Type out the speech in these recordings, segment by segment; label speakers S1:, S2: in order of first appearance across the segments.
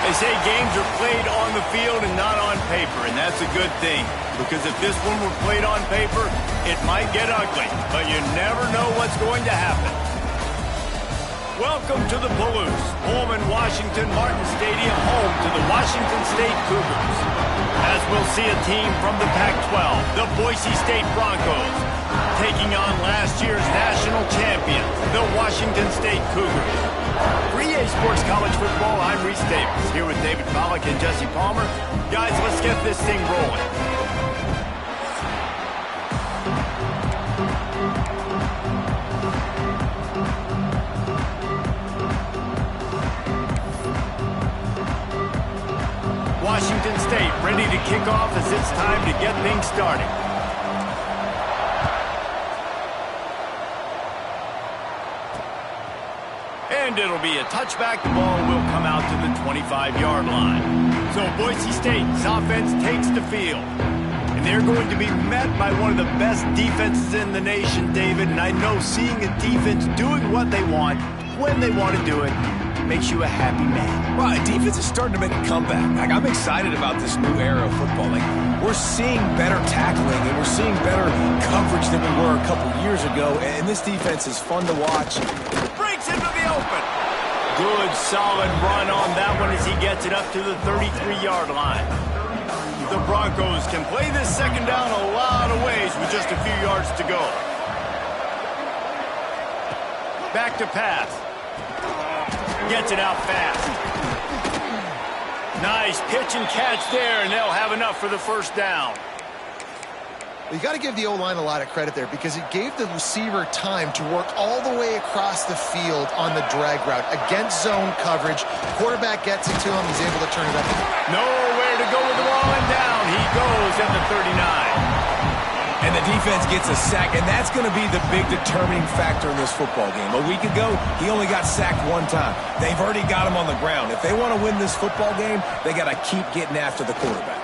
S1: They say games are played on the field and not on paper, and that's a good thing. Because if this one were played on paper, it might get ugly, but you never know what's going to happen. Welcome to the Palouse, home in Washington Martin Stadium, home to the Washington State Cougars. As we'll see a team from the Pac-12, the Boise State Broncos, taking on last year's national champions, the Washington State Cougars. For EA Sports College Football, I'm Reese Davis, here with David Pollack and Jesse Palmer. Guys, let's get this thing rolling. Washington State ready to kick off as it's time to get things started. And it'll be a touchback. The ball will come out to the 25-yard line. So Boise State's offense takes the field. And they're going to be met by one of the best defenses in the nation, David. And I know seeing a defense doing what they want, when they want to do it, makes you a happy man.
S2: Well, defense is starting to make a comeback. I'm excited about this new era of football. We're seeing better tackling and we're seeing better coverage than we were a couple years ago. And this defense is fun to watch.
S1: Breaks into the open. Good, solid run on that one as he gets it up to the 33-yard line. The Broncos can play this second down a lot of ways with just a few yards to go. Back to pass. Gets it out fast. Nice pitch and catch there, and they'll have enough for the first down.
S3: You got to give the O-line a lot of credit there because it gave the receiver time to work all the way across the field on the drag route against zone coverage. Quarterback gets it to him. He's able to turn it up.
S1: Nowhere to go with the ball, and down he goes at the 39.
S2: And the defense gets a sack, and that's going to be the big determining factor in this football game. A week ago, he only got sacked one time. They've already got him on the ground. If they want to win this football game, they got to keep getting after the quarterback.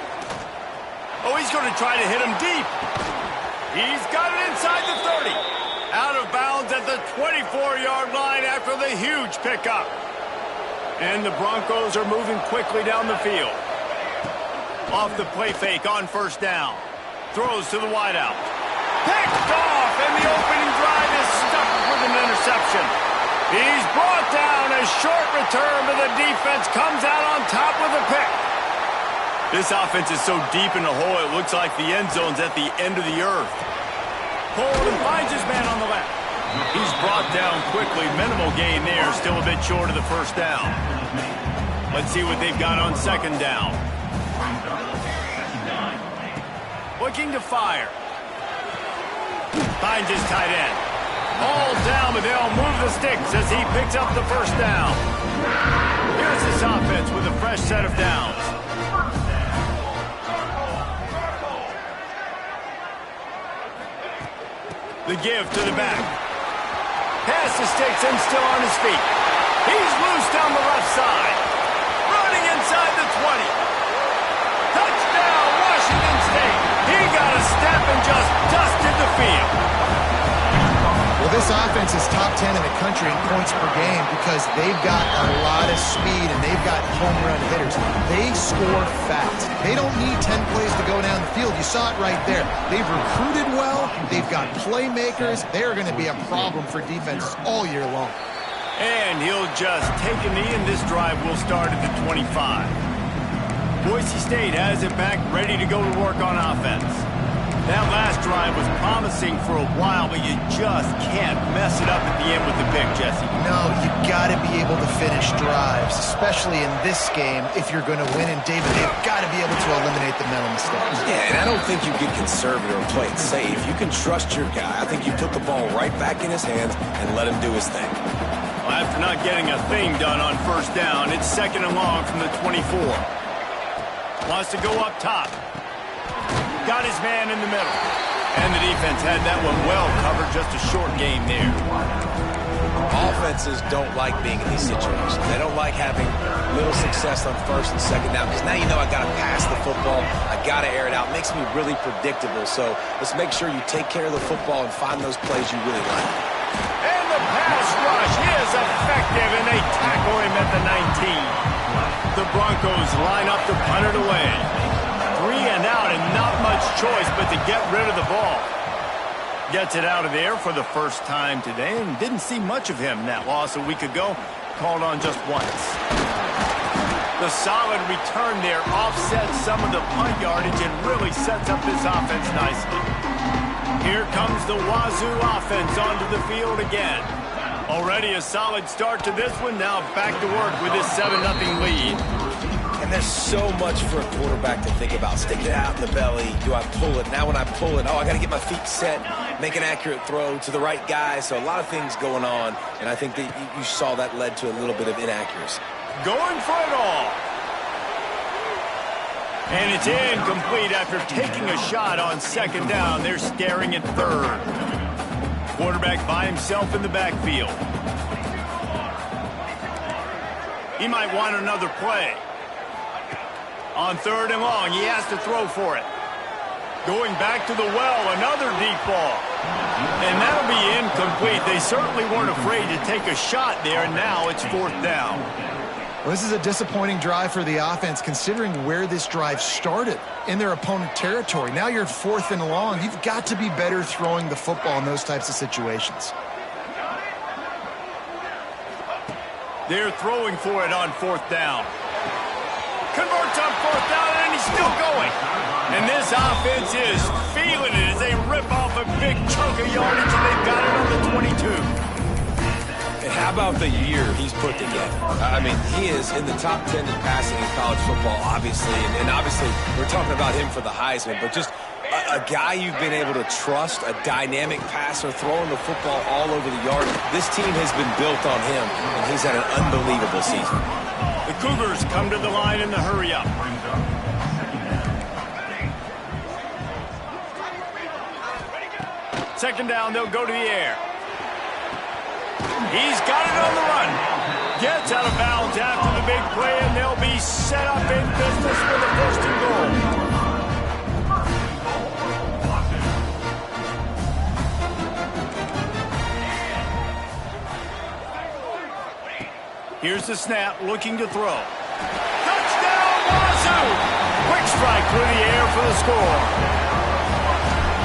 S1: Oh, he's going to try to hit him deep. He's got it inside the 30. Out of bounds at the 24-yard line after the huge pickup. And the Broncos are moving quickly down the field. Off the play fake on first down. Throws to the wideout. Picked off, and the opening drive is stuck with an interception. He's brought down. A short return, but the defense comes out on top with a pick. This offense is so deep in the hole, it looks like the end zone's at the end of the earth. Holden finds his man on the left. He's brought down quickly. Minimal gain there, still a bit short of the first down. Let's see what they've got on second down. Looking to fire. Finds his tight end. All down, but they'll move the sticks as he picks up the first down. Here's this offense with a fresh set of downs. The give to the back. Pass the sticks and still on his feet. He's loose down the left side. Running inside the 20. Touchdown, Washington State. He got a step and just dusted the field.
S3: Well, this offense is top 10 in the country in points per game because they've got a lot of speed and they've got home run hitters. They score fast. They don't need 10 plays to go down the field. You saw it right there. They've recruited well. They've got playmakers. They're going to be a problem for defenses all year long.
S1: And he'll just take a knee, and this drive will start at the 25. Boise State has it back, ready to go to work on offense. That last drive was promising for a while, but you just can't mess it up at the end with the pick, Jesse.
S3: No, you got to be able to finish drives, especially in this game if you're going to win. And, David, they've got to be able to eliminate the mental mistakes.
S2: Yeah, and I don't think you get conservative or play it safe. You can trust your guy. I think you put the ball right back in his hands and let him do his thing.
S1: Well, after not getting a thing done on first down, it's second and long from the 24. Wants to go up top. Got his man in the middle. And the defense had that one well covered. Just a short game there.
S2: Offenses don't like being in these situations. They don't like having little success on first and second down because now you know I got to pass the football. I got to air it out. It makes me really predictable. So let's make sure you take care of the football and find those plays you really like.
S1: And the pass rush is effective, and they tackle him at the 19. The Broncos to punt it away. 3 and out and not much choice but to get rid of the ball. Gets it out of there for the first time today and didn't see much of him. That loss a week ago, called on just once. The solid return there offsets some of the punt yardage and really sets up this offense nicely. Here comes the Wazoo offense onto the field again. Already a solid start to this one. Now back to work with this 7-0 lead.
S2: And there's so much for a quarterback to think about. Stick it out in the belly. Do I pull it? Now when I pull it, I got to get my feet set, make an accurate throw to the right guy. So a lot of things going on, and I think that you saw that led to a little bit of inaccuracy.
S1: Going for it all. And it's incomplete after taking a shot on 2nd down. They're staring at 3rd. Quarterback by himself in the backfield. He might want another play. On 3rd and long, he has to throw for it. Going back to the well, another deep ball. And that'll be incomplete. They certainly weren't afraid to take a shot there, and now it's 4th down.
S3: Well, this is a disappointing drive for the offense, considering where this drive started, in their opponent territory. Now you're 4th and long. You've got to be better throwing the football in those types of situations.
S1: They're throwing for it on 4th down. Converts on 4th down, and he's still going. And this offense is feeling it as they rip off a big chunk of yardage, and they've got it on the 22.
S2: And how about the year he's put together? I mean, he is in the top 10 in passing in college football, obviously. And obviously, we're talking about him for the Heisman, but just a guy you've been able to trust, a dynamic passer, throwing the football all over the yard. This team has been built on him, and he's had an unbelievable season.
S1: The Cougars come to the line in the hurry-up. Second down, they'll go to the air. He's got it on the run. Gets out of bounds after the big play, and they'll be set up in business for the 1st and goal. Here's the snap, looking to throw. Touchdown, Wazoo! Quick strike through the air for the score.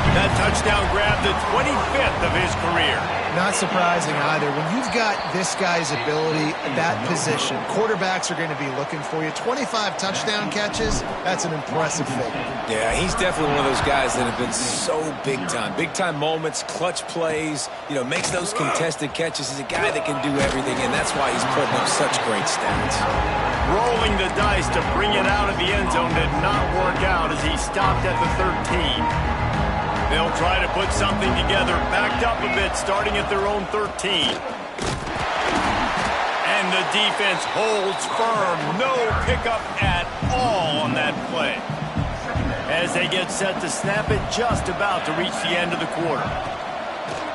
S1: That touchdown grabbed the 25th of his career.
S3: Not surprising either. When you've got this guy's ability at that position, quarterbacks are going to be looking for you. 25 touchdown catches, that's an impressive figure.
S2: Yeah, he's definitely one of those guys that have been so big time. Big time moments, clutch plays, makes those contested catches. He's a guy that can do everything, and that's why he's putting up such great stats.
S1: Rolling the dice to bring it out of the end zone did not work out as he stopped at the 13. They'll try to put something together, backed up a bit, starting at their own 13. And the defense holds firm. No pickup at all on that play. As they get set to snap it, just about to reach the end of the quarter.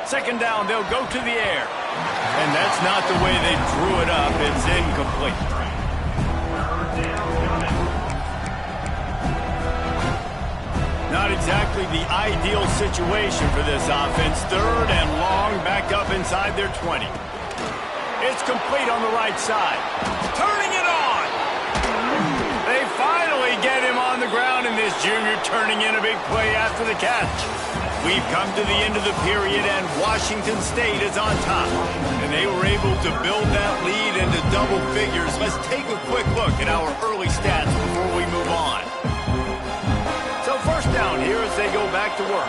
S1: Second down, they'll go to the air. And that's not the way they drew it up. It's incomplete. Not exactly the ideal situation for this offense. 3rd and long, back up inside their 20. It's complete on the right side. Turning it on! They finally get him on the ground, and this junior turning in a big play after the catch. We've come to the end of the period, and Washington State is on top. And they were able to build that lead into double figures. Let's take a quick look at our early stats before we move on. So 1st down here as they go back to work.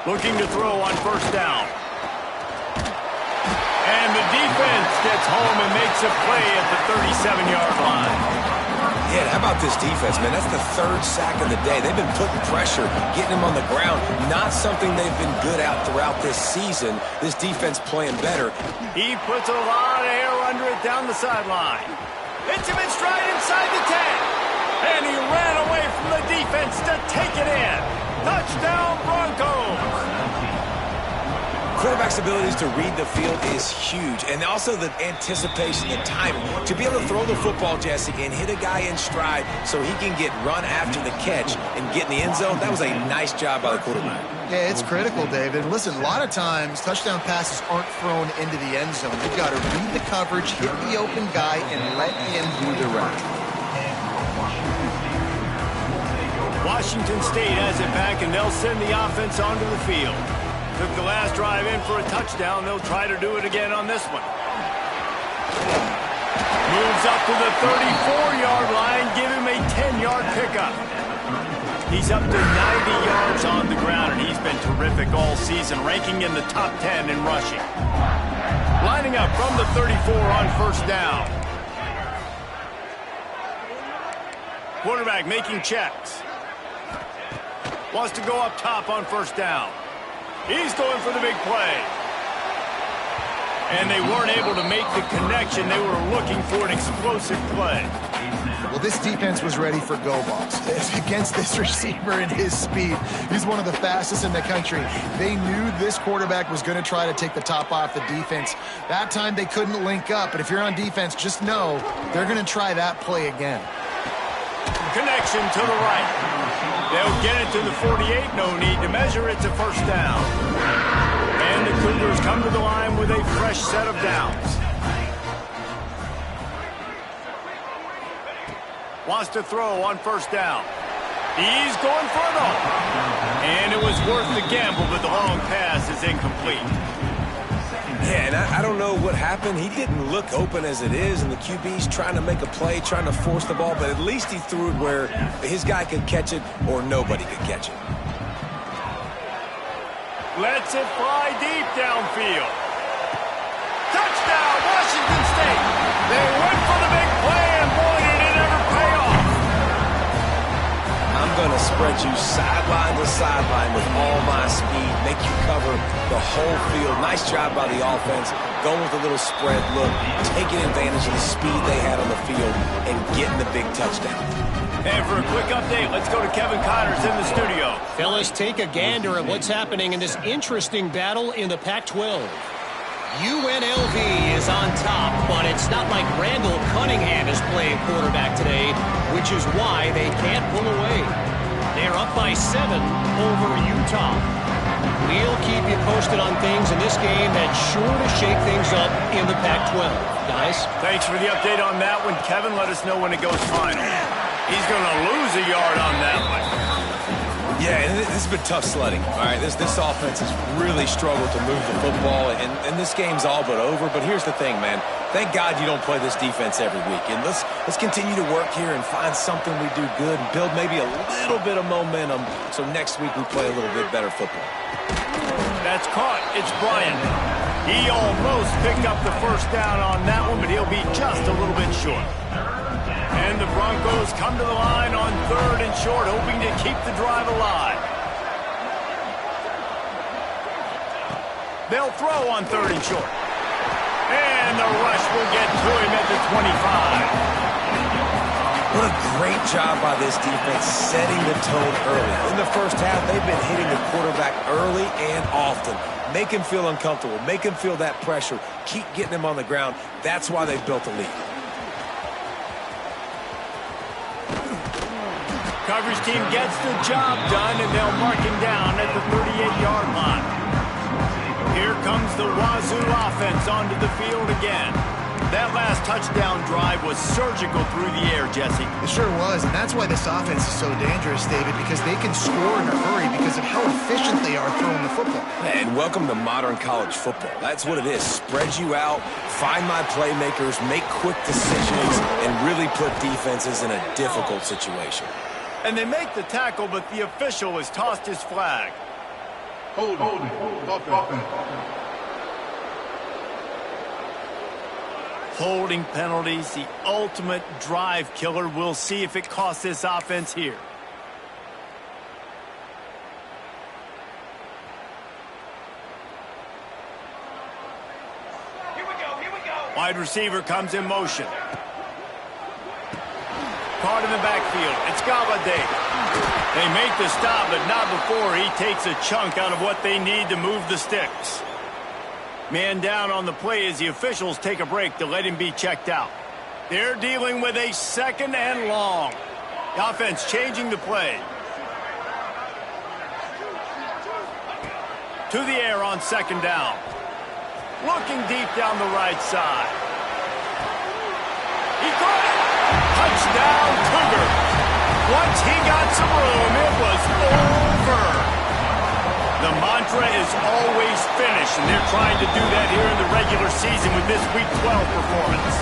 S1: Looking to throw on 1st down. And the defense gets home and makes a play at the 37-yard line.
S2: Yeah, how about this defense, man? That's the 3rd sack of the day. They've been putting pressure, getting him on the ground. Not something they've been good at throughout this season. This defense playing better.
S1: He puts a lot of air under it down the sideline. Hits him in stride inside the 10. And he ran away from the defense to take it in. Touchdown, Broncos.
S2: quarterback's abilities to read the field is huge, and also the anticipation, the timing. To be able to throw the football, Jesse, and hit a guy in stride so he can get run after the catch and get in the end zone, that was a nice job by the quarterback.
S3: Yeah, it's critical, David. Listen, a lot of times touchdown passes aren't thrown into the end zone. You've got to read the coverage, hit the open guy, and let him do the rest.
S1: Washington State has it back, and they'll send the offense onto the field. Took the last drive in for a touchdown. They'll try to do it again on this one. Moves up to the 34-yard line. Give him a 10-yard pickup. He's up to 90 yards on the ground, and he's been terrific all season, ranking in the top 10 in rushing. Lining up from the 34 on first down. Quarterback making checks. Wants to go up top on first down. He's going for the big play. And they weren't able to make the connection. They were looking for an explosive play.
S3: Well, this defense was ready for go balls. Against this receiver and his speed, he's one of the fastest in the country. They knew this quarterback was going to try to take the top off the defense. That time they couldn't link up, but if you're on defense, just know they're going to try that play again.
S1: Connection to the right. They'll get it to the 48. No need to measure. It's a first down. And the Cougars come to the line with a fresh set of downs. Wants to throw on first down. He's going for it all. And it was worth the gamble, but the long pass is incomplete.
S2: Yeah, and I don't know what happened. He didn't look open as it is, and the QB's trying to make a play, trying to force the ball, but at least he threw it where his guy could catch it or nobody could catch it.
S1: Lets it fly deep downfield. Touchdown, Washington State. They went for the big play, and boy, did it ever pay off.
S2: I'm going to spread you sideline to sideline with all my speed, make you cover the whole field. Nice job by the offense, going with a little spread look, taking advantage of the speed they had on the field, and getting the big touchdown.
S1: And for a quick update, let's go to Kevin Connors in the studio.
S4: Fellas, take a gander at what's happening in this interesting battle in the Pac-12. UNLV is on top, but it's not like Randall Cunningham is playing quarterback today, which is why they can't pull away. They're up by 7 over Utah. We'll keep you posted on things in this game that's sure to shake things up in the Pac-12. Guys?
S1: Thanks for the update on that one. Kevin, let us know when it goes final. He's going to lose a yard on that one.
S2: Yeah, and this has been tough sledding. All right, this offense has really struggled to move the football, and this game's all but over. But here's the thing, man. Thank God you don't play this defense every week. And let's continue to work here and find something we do good and build maybe a little bit of momentum so next week we play a little bit better football.
S1: That's caught. It's Bryant. He almost picked up the first down on that one, but he'll be just a little bit short. And the Broncos come to the line on 3rd and short, hoping to keep the drive alive. They'll throw on 3rd and short. And the rush will get to him at the 25.
S2: What a great job by this defense setting the tone early. In the first half, they've been hitting the quarterback early and often. Make him feel uncomfortable. Make him feel that pressure. Keep getting him on the ground. That's why they've built a lead.
S1: Coverage team gets the job done, and they'll mark him down at the 38-yard line. Here comes the Wazoo offense onto the field again. That last touchdown drive was surgical through the air, Jesse.
S3: It sure was, and that's why this offense is so dangerous, David, because they can score in a hurry because of how efficient they are throwing the football.
S2: And welcome to modern college football. That's what it is. Spread you out, find my playmakers, make quick decisions, and really put defenses in a difficult situation.
S1: And they make the tackle, but the official has tossed his flag.
S5: Hold it.
S1: Holding penalties, the ultimate drive killer. We'll see if it costs this offense here.
S5: Here we go.
S1: Wide receiver comes in motion. Caught in the backfield. It's Galladay. They make the stop, but not before he takes a chunk out of what they need to move the sticks. Man down on the play as the officials take a break to let him be checked out. They're dealing with a 2nd and long. The offense changing the play. To the air on 2nd down. Looking deep down the right side. He caught it. Touchdown, Cougar. Once he got some room, it was over. The mantra is always finish, and they're trying to do that here in the regular season with this Week 12 performance.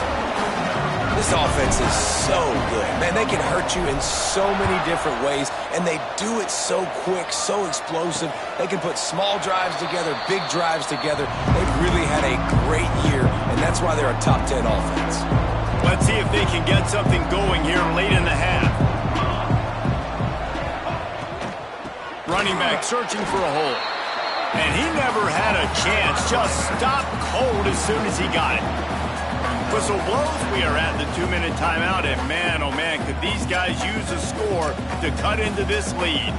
S2: This offense is so good. Man, they can hurt you in so many different ways, and they do it so quick, so explosive. They can put small drives together, big drives together. They've really had a great year, and that's why they're a top 10 offense.
S1: Let's see if they can get something going here late in the half. Running back searching for a hole. And he never had a chance. Just stopped cold as soon as he got it. Whistle blows. We are at the 2-minute timeout. And man, oh man, could these guys use a score to cut into this lead.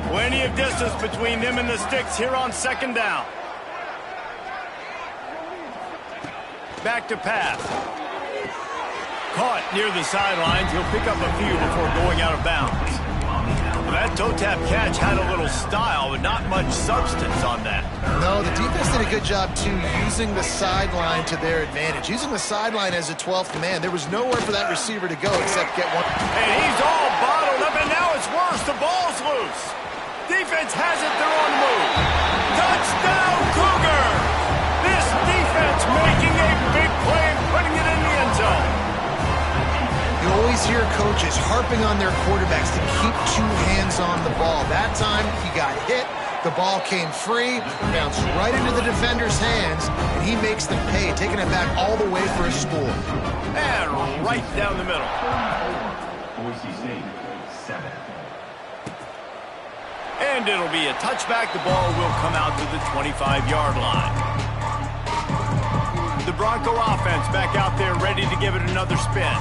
S1: Plenty of distance between them and the sticks here on 2nd down. Back to pass. Caught near the sidelines. He'll pick up a few before going out of bounds. That toe tap catch had a little style, but not much substance on that.
S3: No, the defense did a good job, too, using the sideline to their advantage. Using the sideline as a 12th man. There was nowhere for that receiver to go except get one.
S1: And he's all bottled up, and now it's worse. The ball's loose. Defense has it. They're on the move. Touchdown, Cougar! This defense making a big play and putting it in the end zone.
S3: You always hear coaches harping on their quarterbacks to keep 2 hands on the ball. That time, he got hit. The ball came free, bounced right into the defender's hands, and he makes them pay, taking it back all the way for a score.
S1: And right down the middle.
S5: Boise State, 7.
S1: And it'll be a touchback. The ball will come out to the 25-yard line. The Bronco offense back out there ready to give it another spin.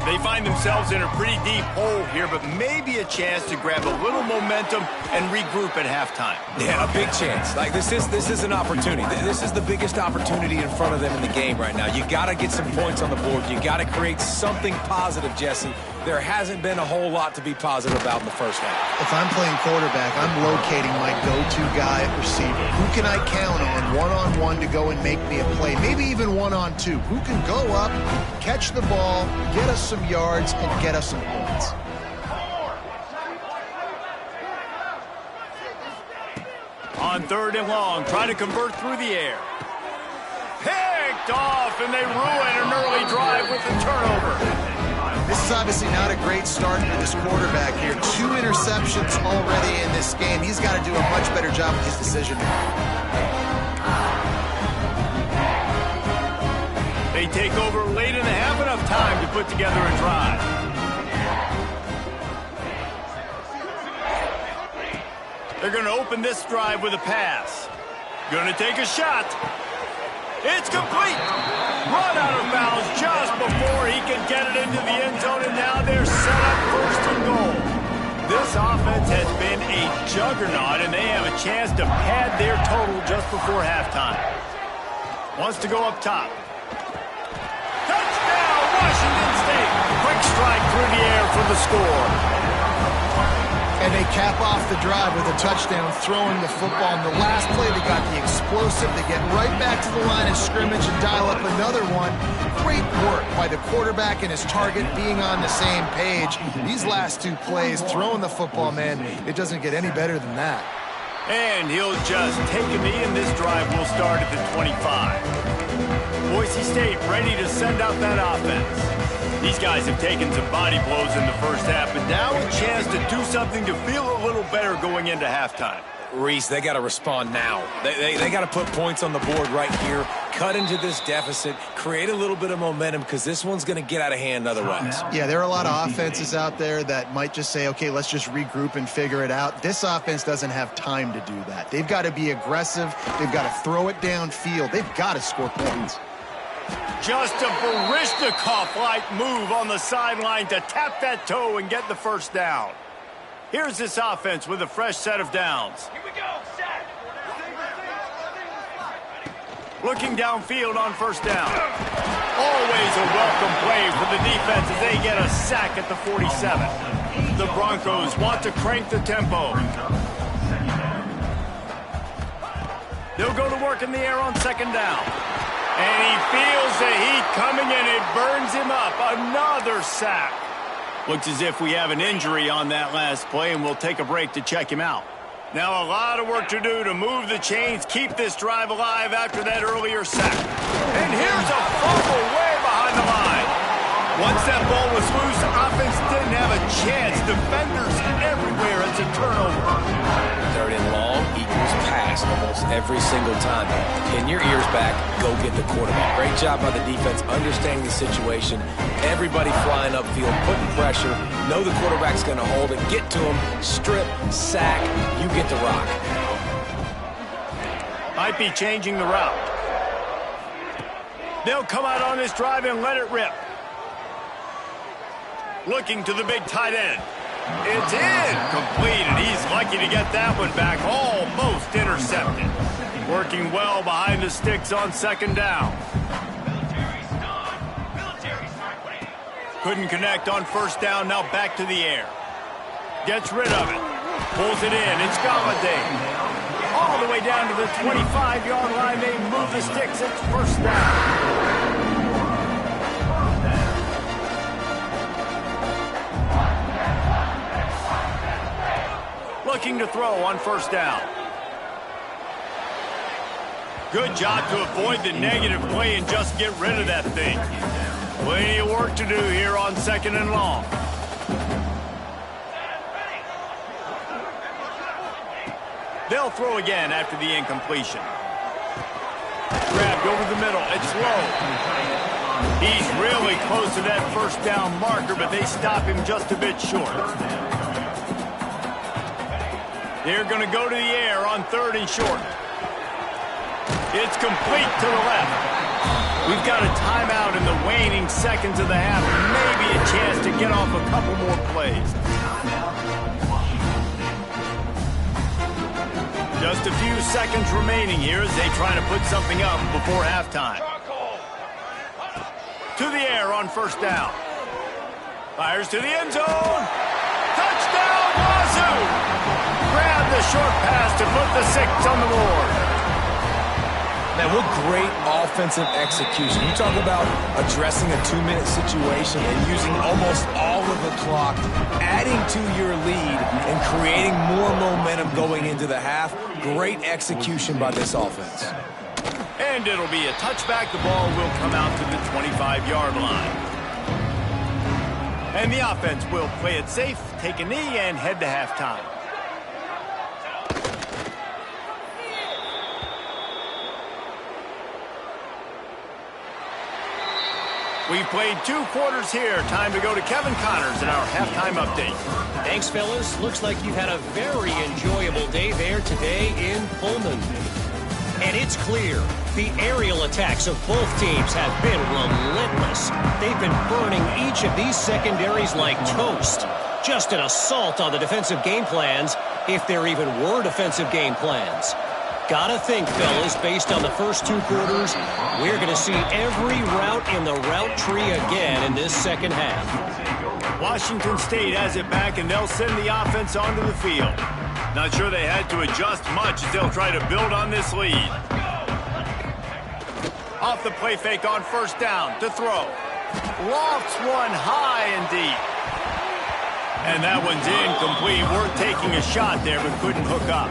S1: They find themselves in a pretty deep hole here, but maybe a chance to grab a little momentum and regroup at halftime.
S2: Yeah, a big chance. Like, this is an opportunity. This is the biggest opportunity in front of them in the game right now. You got to get some points on the board. You got to create something positive, Jesse. There hasn't been a whole lot to be positive about in the first half.
S3: If I'm playing quarterback, I'm locating my go-to guy at receiver. Who can I count on one-on-one to go and make me a play? Maybe even one-on-two. Who can go up, catch the ball, get us some yards, and get us some points?
S1: On 3rd and long, trying to convert through the air. Picked off, and they ruin an early drive with the turnover.
S3: This is obviously not a great start for this quarterback here. 2 interceptions already in this game. He's got to do a much better job with his decision.
S1: They take over late in the half, enough time to put together a drive. They're going to open this drive with a pass. Going to take a shot. It's complete. Run out of bounds just before he can get it into the end zone, and now they're set up 1st and goal. This offense has been a juggernaut, and they have a chance to pad their total just before halftime. Wants to go up top. Touchdown, Washington State. Quick strike through the air for the score.
S3: And they cap off the drive with a touchdown, throwing the football. In the last play, they got the explosive. They get right back to the line of scrimmage and dial up another one. Great work by the quarterback and his target being on the same page. These last 2 plays, throwing the football, man, it doesn't get any better than that.
S1: And he'll just take a knee, and this drive will start at the 25. Boise State ready to send out that offense. These guys have taken some body blows in the first half, but now a chance to do something to feel a little better going into halftime.
S2: Reese, they got to respond now. They got to put points on the board right here, cut into this deficit, create a little bit of momentum, because this one's going to get out of hand otherwise.
S3: Yeah, there are a lot of offenses out there that might just say, okay, let's just regroup and figure it out. This offense doesn't have time to do that. They've got to be aggressive. They've got to throw it downfield. They've got to score points.
S1: Just a Baryshnikov-like move on the sideline to tap that toe and get the first down. Here's this offense with a fresh set of downs.
S5: Here we go, set.
S1: Looking downfield on first down. Always a welcome play for the defense as they get a sack at the 47. The Broncos want to crank the tempo. They'll go to work in the air on second down. And he feels the heat coming and it burns him up. Another sack. Looks as if we have an injury on that last play, and we'll take a break to check him out. Now a lot of work to do to move the chains, keep this drive alive after that earlier sack. And here's a fumble way behind the line. Once that ball was loose, offense didn't have a chance. Defenders everywhere. It's a turnover.
S2: Third and long equals pass almost every single time. Pin your ears back, go get the quarterback. Great job by the defense understanding the situation. Everybody flying upfield, putting pressure. Know the quarterback's going to hold it. Get to him, strip, sack. You get the rock.
S1: Might be changing the route. They'll come out on this drive and let it rip. Looking to the big tight end. It's incomplete, and he's lucky to get that one back. Almost intercepted. Working well behind the sticks on second down. Couldn't connect on first down, now back to the air. Gets rid of it. Pulls it in. It's Galladay. All the way down to the 25-yard line. They move the sticks. It's first down. Looking to throw on first down. Good job to avoid the negative play and just get rid of that thing. Plenty of work to do here on second and long. They'll throw again after the incompletion. Grabbed over the middle. It's low. He's really close to that first down marker, but they stop him just a bit short. They're going to go to the air on third and short. It's complete to the left. We've got a timeout in the waning seconds of the half. Maybe a chance to get off a couple more plays. Just a few seconds remaining here as they try to put something up before halftime. To the air on first down. Fires to the end zone. Touchdown, Wazoo! Grab the short pass to put the 6 on the board.
S2: Man, what great offensive execution. You talk about addressing a 2-minute situation and using almost all of the clock, adding to your lead and creating more momentum going into the half. Great execution by this offense.
S1: And it'll be a touchback. The ball will come out to the 25-yard line. And the offense will play it safe, take a knee, and head to halftime. We've played 2 quarters here. Time to go to Kevin Connors in our halftime update.
S4: Thanks, fellas. Looks like you've had a very enjoyable day there today in Pullman. And it's clear the aerial attacks of both teams have been relentless. They've been burning each of these secondaries like toast. Just an assault on the defensive game plans, if there even were defensive game plans. Gotta think, fellas, based on the first 2 quarters, we're going to see every route in the route tree again in this second half.
S1: Washington State has it back, and they'll send the offense onto the field. Not sure they had to adjust much as they'll try to build on this lead. Off the play fake on first down to throw. Lofts one high and deep. And that one's incomplete. Worth taking a shot there, but couldn't hook up.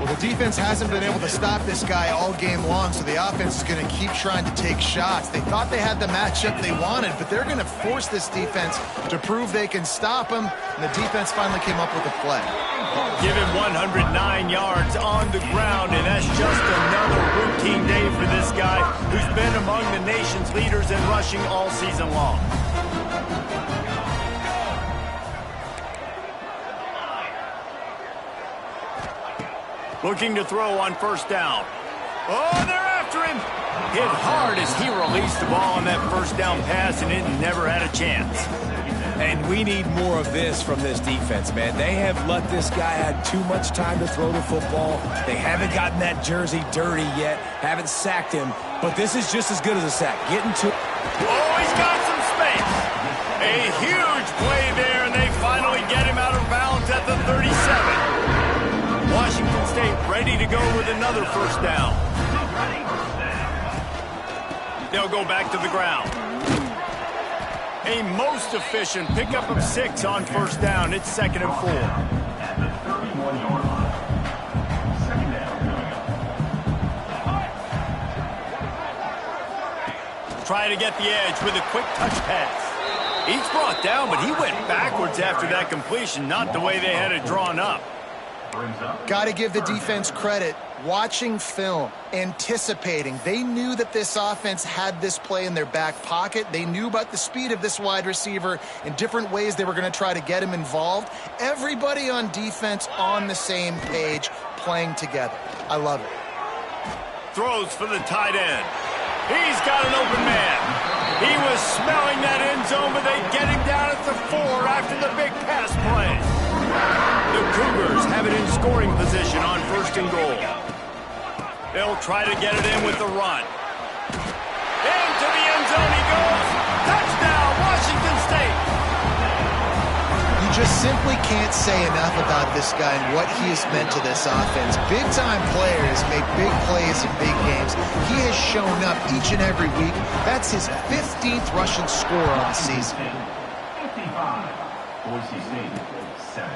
S3: Well, the defense hasn't been able to stop this guy all game long, so the offense is going to keep trying to take shots. They thought they had the matchup they wanted, but they're going to force this defense to prove they can stop him, and the defense finally came up with a play.
S1: Give him 109 yards on the ground, and that's just another routine day for this guy who's been among the nation's leaders in rushing all season long. Looking to throw on first down. Oh, they're after him. Hit hard as he released the ball on that first down pass, and it never had a chance.
S2: And we need more of this from this defense, man. They have let this guy have too much time to throw the football. They haven't gotten that jersey dirty yet, haven't sacked him, but this is just as good as a sack. Getting to...
S1: Oh, he's got some space. A huge play there, and they finally get him out of bounds at the 37. Washington State ready to go with another first down. They'll go back to the ground. A most efficient pickup of 6 on first down. It's 2nd and 4.
S5: At the 31-yard line. Second down coming up.
S1: Try to get the edge with a quick touch pass. He's brought down, but he went backwards after that completion, not the way they had it drawn up.
S3: Got to give the defense credit. Watching film, anticipating. They knew that this offense had this play in their back pocket. They knew about the speed of this wide receiver and different ways they were going to try to get him involved. Everybody on defense on the same page, playing together. I love it.
S1: Throws for the tight end. He's got an open man. He was smelling that end zone, but they get him down at the 4 after the big pass play. The Cougars have it in scoring position on 1st and goal. They'll try to get it in with the run. Into the end zone he goes. Touchdown, Washington State.
S3: You just simply can't say enough about this guy and what he has meant to this offense. Big-time players make big plays in big games. He has shown up each and every week. That's his 15th rushing score on the season.
S5: 55. Boise State, 7.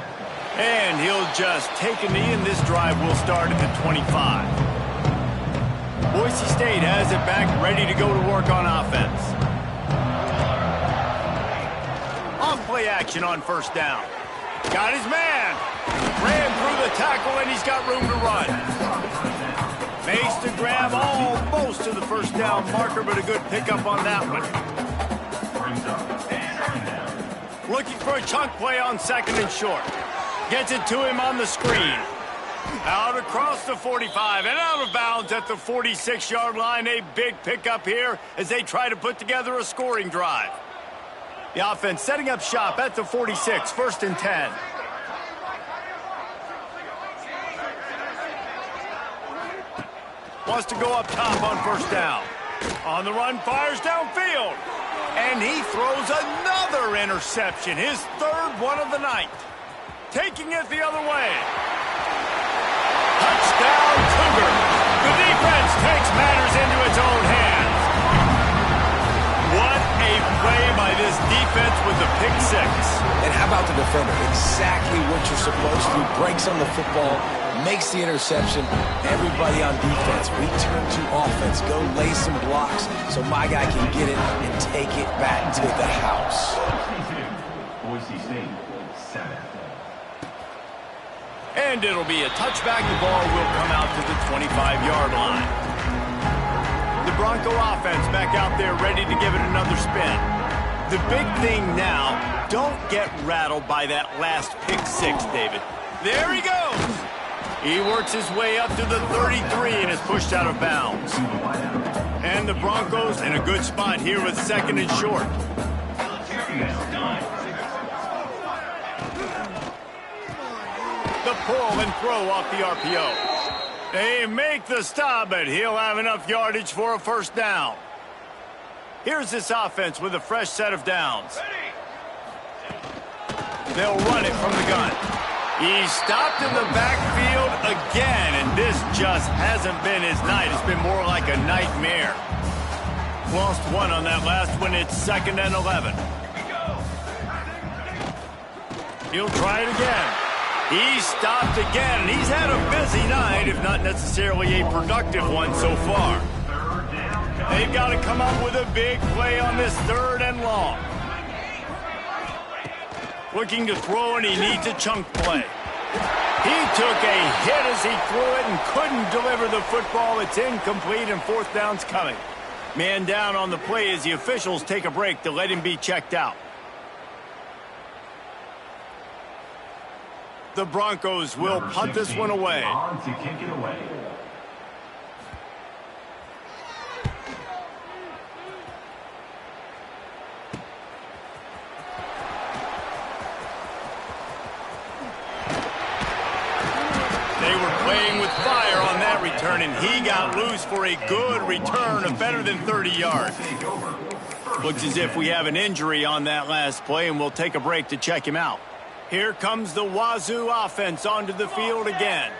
S1: And he'll just take a knee, and this drive will start at the 25. Boise State has it back, ready to go to work on offense. On play action on first down. Got his man. Ran through the tackle, and he's got room to run. Makes the grab almost to the first down marker, but a good pickup on that one. Looking for a chunk play on 2nd and short. Gets it to him on the screen. Out across the 45 and out of bounds at the 46-yard line. A big pickup here as they try to put together a scoring drive. The offense setting up shop at the 46, 1st and 10. Wants to go up top on first down. On the run, fires downfield. And he throws another interception, his 3rd one of the night. Taking it the other way. Touchdown, Cougar. The defense takes matters into its own hands. What a play by this defense with the pick 6.
S2: And how about the defender? Exactly what you're supposed to do. Breaks on the football, makes the interception. Everybody on defense, return to offense. Go lay some blocks so my guy can get it and take it back to the house.
S5: Boise State, 7.
S1: And it'll be a touchback. The ball will come out to the 25-yard line. The Bronco offense back out there ready to give it another spin. The big thing now, don't get rattled by that last pick 6, David. There he goes. He works his way up to the 33 and is pushed out of bounds. And the Broncos in a good spot here with 2nd and short. The pull and throw off the RPO. They make the stop, but he'll have enough yardage for a first down. Here's this offense with a fresh set of downs. They'll run it from the gun. He's stopped in the backfield again, and this just hasn't been his night. It's been more like a nightmare. Lost 1 on that last one. It's 2nd and 11. He'll try it again. He stopped again, and he's had a busy night, if not necessarily a productive one so far. They've got to come up with a big play on this 3rd and long. Looking to throw, and he needs a chunk play. He took a hit as he threw it and couldn't deliver the football. It's incomplete, and 4th down's coming. Man down on the play as the officials take a break to let him be checked out. The Broncos will punt this one away.
S5: On to kick it away.
S1: continues for a good return of better than 30 yards. Looks as if we have an injury on that last play, and we'll take a break to check him out. Here comes the Wazoo offense onto the field again.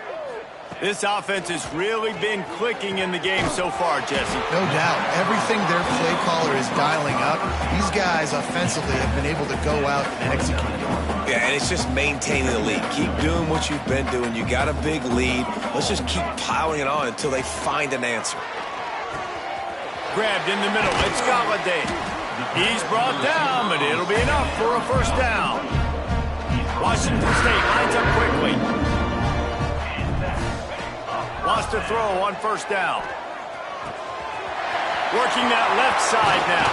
S1: This offense has really been clicking in the game so far, Jesse.
S3: No doubt. Everything their play caller is dialing up, these guys offensively have been able to go out and execute.
S2: Yeah, and it's just maintaining the lead. Keep doing what you've been doing. You got a big lead. Let's just keep piling it on until they find an answer.
S1: Grabbed in the middle. It's Galladay. He's brought down, but it'll be enough for a first down. Washington State lines up quickly. Wants to throw on first down. Working that left side now.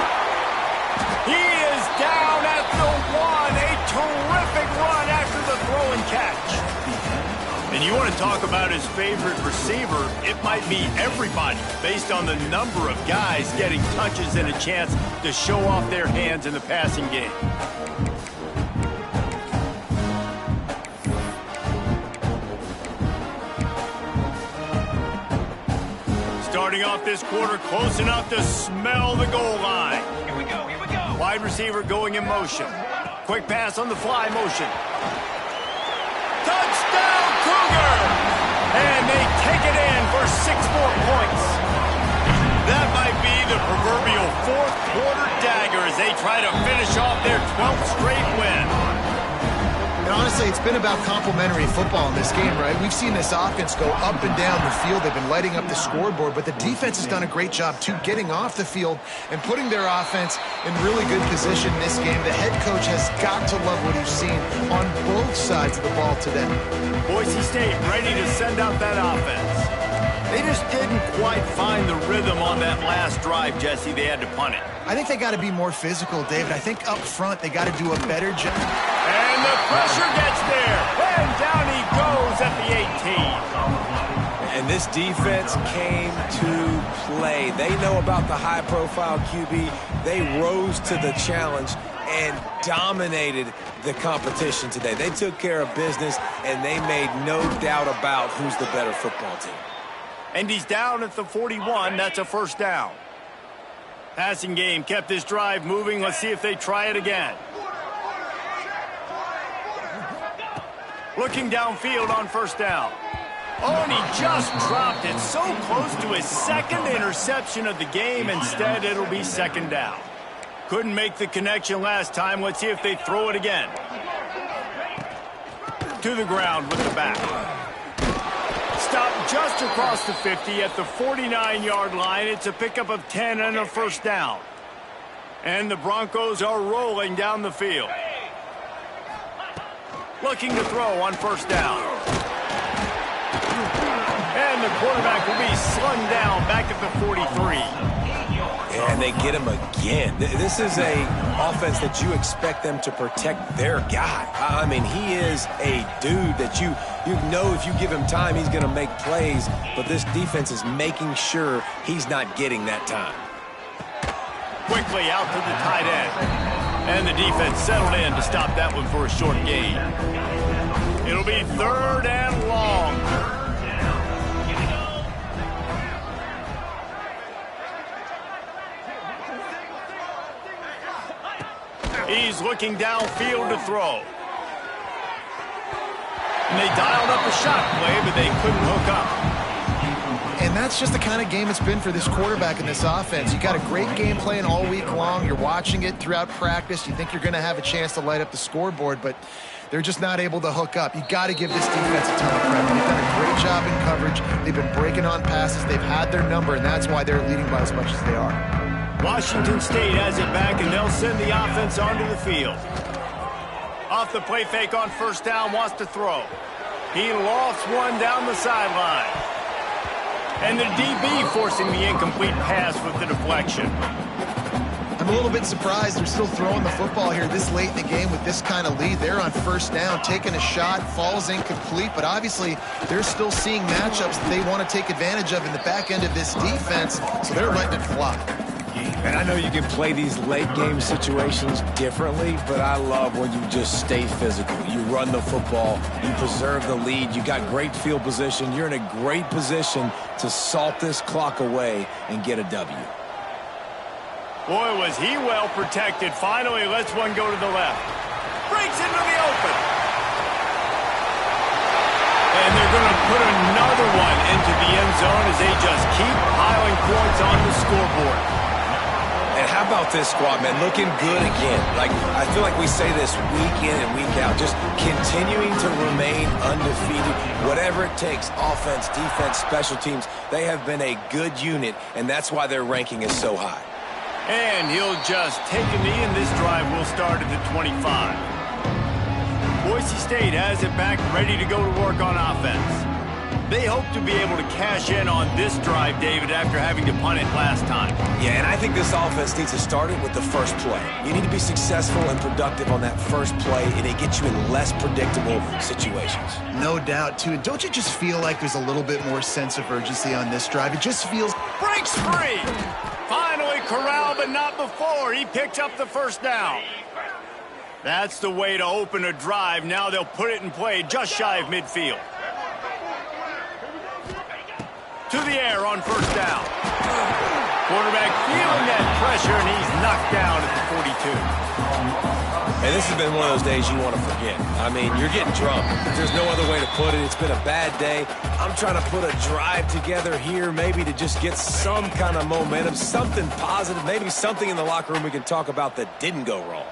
S1: He is down at the 1. A terrific run after the throw and catch. And you want to talk about his favorite receiver, it might be everybody based on the number of guys getting touches and a chance to show off their hands in the passing game. Starting off this quarter close enough to smell the goal line.
S5: Here we go, here we go.
S1: Wide receiver going in motion. Quick pass on the fly motion. Touchdown, Cougar! And they take it in for 6 more points. That might be the proverbial fourth quarter dagger as they try to finish off their 12th straight win.
S3: And honestly, it's been about complementary football in this game, right? We've seen this offense go up and down the field. They've been lighting up the scoreboard, but the defense has done a great job, too, getting off the field and putting their offense in really good position in this game. The head coach has got to love what he's seen on both sides of the ball today.
S1: Boise State ready to send out that offense. They just didn't quite find the rhythm on that last drive, Jesse. They had to punt it.
S3: I think they got to be more physical, David. I think up front they got to do a better job.
S1: And the pressure gets there. And down he goes at the 18.
S2: And this defense came to play. They know about the high-profile QB. They rose to the challenge and dominated the competition today. They took care of business, and they made no doubt about who's the better football team.
S1: And he's down at the 41. That's a first down. Passing game kept this drive moving. Let's see if they try it again. Looking downfield on first down. Oh, and he just dropped it so close to his second interception of the game. Instead, it'll be second down. Couldn't make the connection last time. Let's see if they throw it again. To the ground with the back. Stopped just across the 50 at the 49-yard line. It's a pickup of 10 and a first down. And the Broncos are rolling down the field. Looking to throw on first down. And the quarterback will be slung down back at the 43.
S2: And they get him again. This is a offense that you expect them to protect their guy. I mean, he is a dude that you know if you give him time, he's going to make plays. But this defense is making sure he's not getting that time.
S1: Quickly out to the tight end. And the defense settled in to stop that one for a short gain. It'll be third and long. He's looking downfield to throw. And they dialed up a shot play, but they couldn't hook up.
S3: And that's just the kind of game it's been for this quarterback in this offense. You got a great game plan all week long. You're watching it throughout practice. You think you're going to have a chance to light up the scoreboard, but they're just not able to hook up. You got to give this defense a ton of credit. They've done a great job in coverage. They've been breaking on passes. They've had their number, and that's why they're leading by as much as they are.
S1: Washington State has it back, and they'll send the offense onto the field. Off the play fake on first down, wants to throw. He lofts one down the sideline. And the DB forcing the incomplete pass with the deflection.
S3: I'm a little bit surprised they're still throwing the football here this late in the game with this kind of lead. They're on first down, taking a shot, falls incomplete, but obviously they're still seeing matchups that they want to take advantage of in the back end of this defense, so they're letting it fly.
S2: And I know you can play these late-game situations differently, but I love when you just stay physical. You run the football, you preserve the lead, you got great field position. You're in a great position to salt this clock away and get a W.
S1: Boy, was he well protected. Finally lets one go to the left. Breaks into the open. And they're going to put another one into the end zone as they just keep piling points on the scoreboard.
S2: And how about this squad, man? Looking good again. Like, I feel like we say this week in and week out. Just continuing to remain undefeated. Whatever it takes, offense, defense, special teams, they have been a good unit, and that's why their ranking is so high.
S1: And he'll just take a knee, and this drive will start at the 25. Boise State has it back, ready to go to work on offense. They hope to be able to cash in on this drive, David, after having to punt it last time.
S2: Yeah, and I think this offense needs to start it with the first play. You need to be successful and productive on that first play, and it gets you in less predictable situations.
S3: No doubt, too. And don't you just feel like there's a little bit more sense of urgency on this drive? It just feels...
S1: Breaks free! Finally corralled, but not before. He picked up the first down. That's the way to open a drive. Now they'll put it in play just shy of midfield. To the air on first down. Quarterback feeling that pressure, and he's knocked down at the 42.
S2: And this has been one of those days you want to forget. I mean, you're getting drunk. There's no other way to put it. It's been a bad day. I'm trying to put a drive together here, maybe to just get some kind of momentum, something positive, maybe something in the locker room we can talk about that didn't go wrong.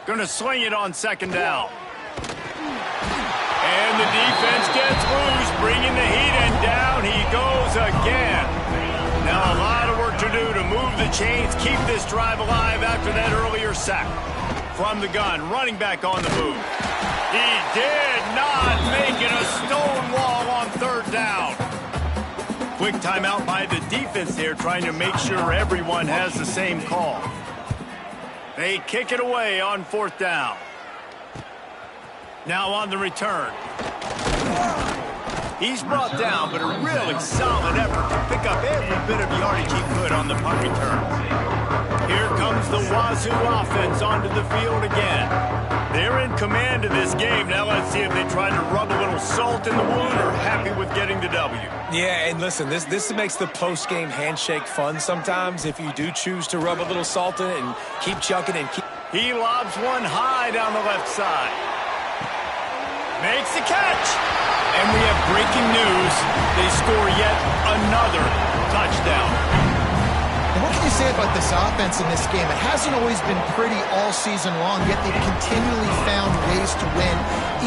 S1: Going to sling it on second down. And the defense gets loose, bringing the heat, and down he goes again. Now a lot of work to do to move the chains, keep this drive alive after that earlier sack. From the gun, running back on the move. He did not make it, a stone wall on third down. Quick timeout by the defense there, trying to make sure everyone has the same call. They kick it away on fourth down. Now on the return. He's brought down, but a really solid effort to pick up every bit of yardage he could on the punt return. Here comes the Wazoo offense onto the field again. They're in command of this game. Now let's see if they try to rub a little salt in the wound or happy with getting the W.
S2: Yeah, and listen, this makes the post-game handshake fun sometimes if you do choose to rub a little salt in it and keep chucking and keep...
S1: He lobs one high down the left side. Makes the catch. And we have breaking news. They score yet another touchdown.
S3: And what can you say about this offense in this game? It hasn't always been pretty all season long, yet they've continually found ways to win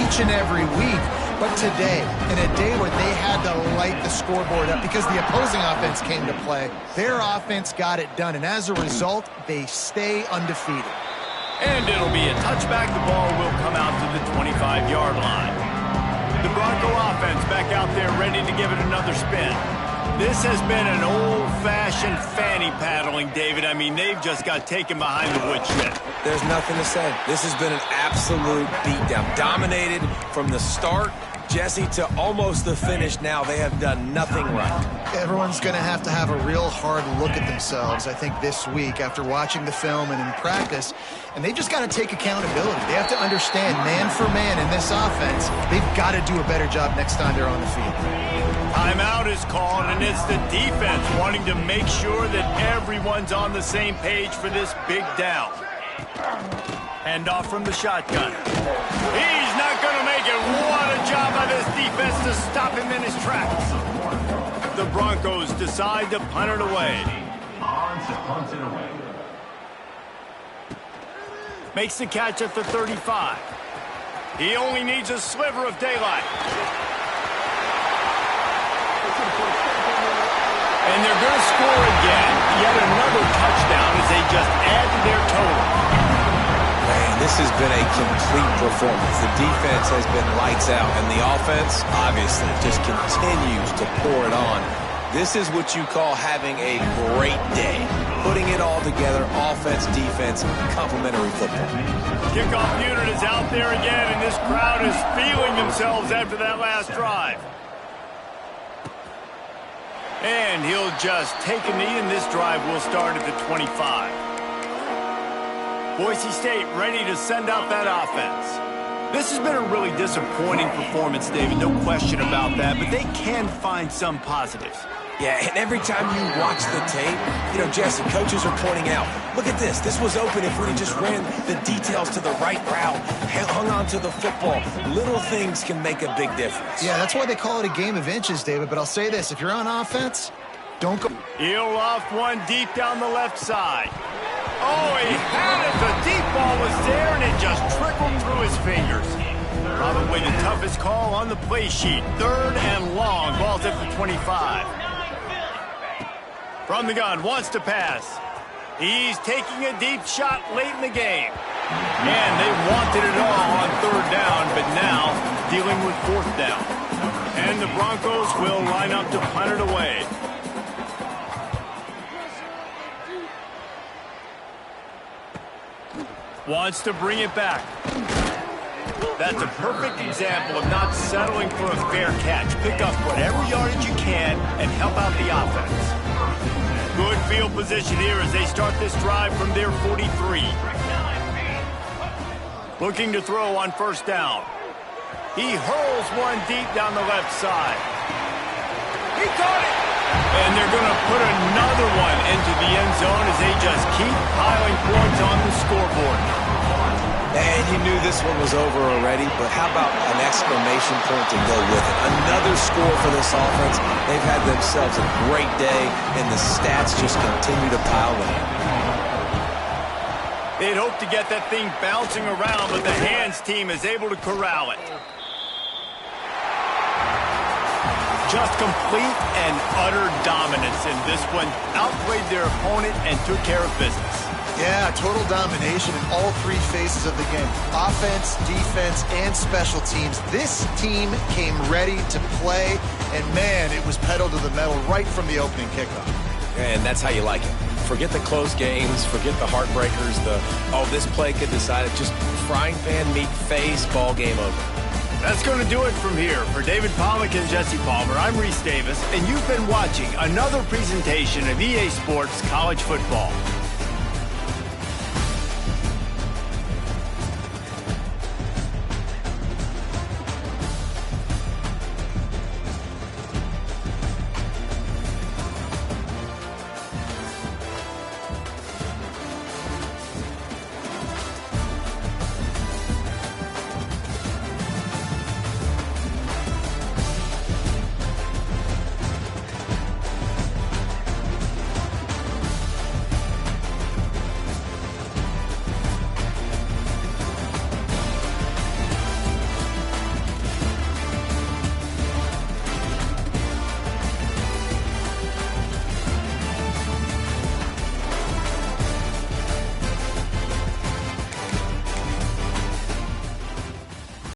S3: each and every week. But today, in a day where they had to light the scoreboard up because the opposing offense came to play, their offense got it done. And as a result, they stay undefeated.
S1: And it'll be a touchback. The ball will come out to the 25-yard line. The Bronco offense back out there ready to give it another spin. This has been an old-fashioned fanny paddling, David. I mean, they've just got taken behind the woodshed.
S2: There's nothing to say. This has been an absolute beatdown. Dominated from the start, Jesse, to almost the finish now. They have done nothing right.
S3: Everyone's going to have a real hard look at themselves, I think, this week after watching the film and in practice. And they've just got to take accountability. They have to understand, man for man in this offense, they've got to do a better job next time they're on the field.
S1: Timeout is called, and it's the defense wanting to make sure that everyone's on the same page for this big down. Handoff from the shotgun. He's not going to make it. What a job by this defense to stop him in his tracks. The Broncos decide to punt it away.
S5: Odds to punt it away.
S1: Makes the catch at the 35. He only needs a sliver of daylight. And they're going to score again. Yet another touchdown as they just add to their total.
S2: Man, this has been a complete performance. The defense has been lights out, and the offense, obviously, just continues to pour it on. This is what you call having a great day. Putting it all together, offense, defense, complementary football.
S1: Kickoff unit is out there again, and this crowd is feeling themselves after that last drive. And he'll just take a knee, and this drive will start at the 25. Boise State ready to send out that offense. This has been a really disappointing performance, David, no question about that, but they can find some positives.
S2: Yeah, and every time you watch the tape, Jesse, coaches are pointing out, look at this. This was open if we just ran the details to the right route, hung on to the football. Little things can make a big difference.
S3: Yeah, that's why they call it a game of inches, David. But I'll say this, if you're on offense, don't go.
S1: He'll loft one deep down the left side. Oh, he had it. The deep ball was there, and it just trickled through his fingers. Probably the toughest call on the play sheet. 3rd and long. Ball's at the 25. From the gun, wants to pass. He's taking a deep shot late in the game. And they wanted it all on 3rd down, but now dealing with 4th down. And the Broncos will line up to punt it away. Wants to bring it back. That's a perfect example of not settling for a fair catch. Pick up whatever yardage you can and help out the offense. Good field position here as they start this drive from their 43. Looking to throw on 1st down. He hurls one deep down the left side. He caught it! And they're going to put another one into the end zone as they just keep piling points on the scoreboard.
S2: And you knew this one was over already, but how about an exclamation point to go with it? Another score for this offense. They've had themselves a great day, and the stats just continue to pile in.
S1: They'd hope to get that thing bouncing around, but the hands team is able to corral it. Just complete and utter dominance in this one. Outplayed their opponent and took care of business.
S3: Yeah, total domination in all 3 phases of the game. Offense, defense, and special teams. This team came ready to play, and man, it was pedal to the metal right from the opening kickoff.
S2: And that's how you like it. Forget the close games, forget the heartbreakers, this play could decide it. Just frying pan meet face, ball game over.
S1: That's going to do it from here. For David Pollack and Jesse Palmer, I'm Reese Davis, and you've been watching another presentation of EA Sports College Football.